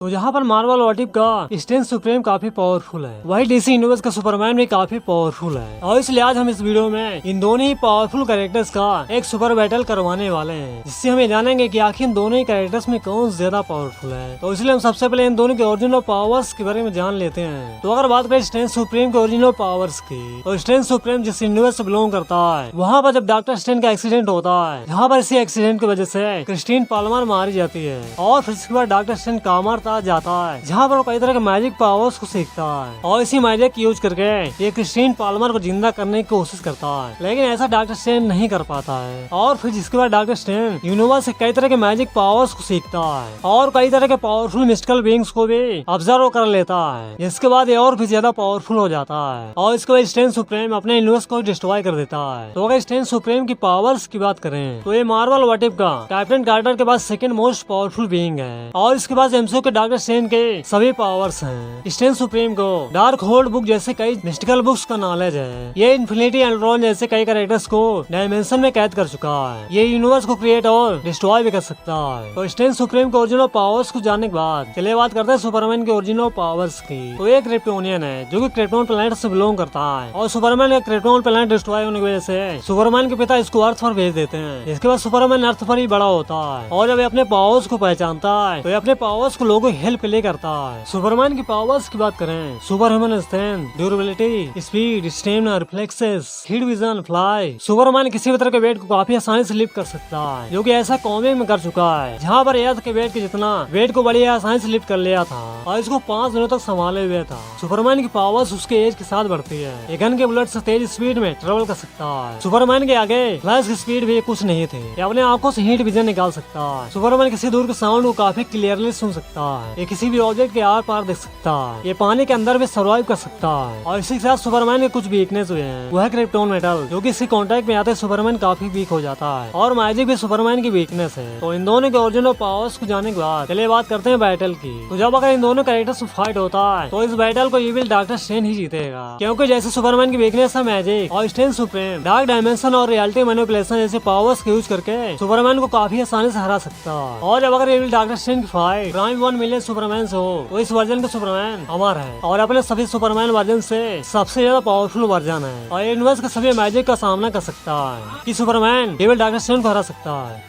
तो यहाँ पर मार्वल वॉटिप का स्टेन सुप्रीम काफी पावरफुल है, वही डीसी यूनिवर्स का सुपरमैन भी काफी पावरफुल है। और इसलिए आज हम इस वीडियो में इन दोनों ही पावरफुल कैरेक्टर्स का एक सुपर बैटल करवाने वाले हैं, जिससे हम ये जानेंगे कि आखिर इन दोनों ही कैरेक्टर्स में कौन ज्यादा पावरफुल है। तो इसलिए हम सबसे पहले इन दोनों के ओरिजिनल पावर्स के बारे में जान लेते हैं। तो अगर बात करें स्टेन सुप्रीम के ओरिजिनल पावर्स की, तो स्टेन सुप्रीम जिस यूनिवर्स से बिलोंग करता है, वहाँ पर जब डॉक्टर स्टेन का एक्सीडेंट होता है, यहाँ पर इसी एक्सीडेंट की वजह से क्रिस्टीन पाल्मर मारी जाती है और फिर इसके बाद डॉक्टर स्टेन कामार्ता जाता है, जहाँ पर वो कई तरह के मैजिक पावर्स को सीखता है और इसी मैजिक यूज करके ये क्रिस्टीन पाल्मर को जिंदा करने की कोशिश करता है, लेकिन ऐसा डॉक्टर स्टेन नहीं कर पाता है। और फिर जिसके बाद डॉक्टर स्टेन यूनिवर्स से कई तरह के मैजिक पावर्स को सीखता है और कई तरह के पावरफुल मिस्टिकल बीइंग्स को भी ऑब्जर्व कर लेता है, जिसके बाद ये और भी ज्यादा पावरफुल हो जाता है और इसके बाद स्टेन सुप्रीम अपने यूनिवर्स को डिस्ट्रॉय कर देता है। तो अगर स्टेन सुप्रीम की पावर्स की बात करें, तो ये मार्वल व्हाट इफ का कैप्टन कार्टर के बाद सेकंड मोस्ट पावरफुल बीइंग है और इसके बाद एमसीयू के डॉक्टर स्टेन के सभी पावर्स हैं। स्टेन सुप्रीम को डार्क होल्ड बुक जैसे कई मिस्टिकल बुक्स का नॉलेज है। ये इन्फिनिटी एंड्रॉन जैसे कई कैरेक्टर्स को डायमेंशन में कैद कर चुका है। ये यूनिवर्स को क्रिएट और डिस्ट्रॉय भी कर सकता है। तो स्टेन सुप्रीम के ओरिजिनल पावर्स को जानने के बाद चलिए बात करते हैं सुपरमैन के ओरिजिनल पावर्स की। तो एक क्रिप्टोनियन है जो कि क्रिप्टोन प्लैनेट से बिलोंग करता है और सुपरमैन का क्रिप्टोन प्लैनेट डिस्ट्रॉय होने की वजह से सुपरमैन के पिता इसको अर्थ पर भेज देते हैं। इसके बाद सुपरमैन अर्थ पर ही बड़ा होता है और जब ये अपने पावर्स को पहचानता है तो ये अपने पावर्स को लोगों की हेल्प ले करता है। सुपरमैन की पावर्स की बात करें, super human strength, durability, speed, stamina, reflexes, heat vision, fly. Superman किसी भी तरह के वेट को काफी आसानी से लिफ्ट कर सकता है, जो कि ऐसा कॉमिक में कर चुका है, जहाँ पर अर्थ के वेट के जितना वेट को बड़ी आसानी से लिफ्ट कर लिया था और इसको 5 दिनों तक संभाले हुए था। सुपरमैन की पावर्स उसके एज के साथ बढ़ती है। ये गन के बुलेट से तेज स्पीड में ट्रेवल कर सकता है। सुपरमैन के आगे फ्लैश की स्पीड भी कुछ नहीं थी। ये अपने आंखों से हीट विजन निकाल सकता है। सुपरमैन किसी दूर के साउंड को काफी क्लियरली सुन सकता है। ये किसी भी ऑब्जेक्ट के आर पार देख सकता है। ये पानी के अंदर भी सर्वाइव कर सकता है। और इसी के साथ सुपरमैन के कुछ वीकनेस हुए हैं, वह है क्रिप्टोन मेटल, जो कि इसके कांटेक्ट में आते सुपरमैन काफी वीक हो जाता है और मैजिक भी सुपरमैन की वीकनेस है। तो इन दोनों के ओरिजिनल पावर्स को जानने के बाद चलिए बात करते हैं बैटल की। तो जब अगर इन दोनों कैरेक्टर्स में फाइट होता है तो इस बैटल को इविल डॉक्टर स्ट्रेन ही जीतेगा, क्योंकि जैसे सुपरमैन की वीकनेस है मैजिक और स्ट्रेन सुप्रीम डार्क डायमेंशन और रियलिटी मैनिपुलेशन जैसे पावर्स यूज करके सुपरमैन को काफी आसानी से हरा सकता है। और जब अगर इविल डॉक्टर स्ट्रेन की फाइट प्राइम 1 मिलियन सुपरमैन से हो तो इस वर्जन का सुपरमैन अमर है और अपने सभी सुपरमैन वर्जन से सबसे ज्यादा पावरफुल वर्जन है और यूनिवर्स के सभी मैजिक का सामना कर सकता है कि सुपरमैन इविल डॉक्टर स्ट्रेन को हरा सकता है।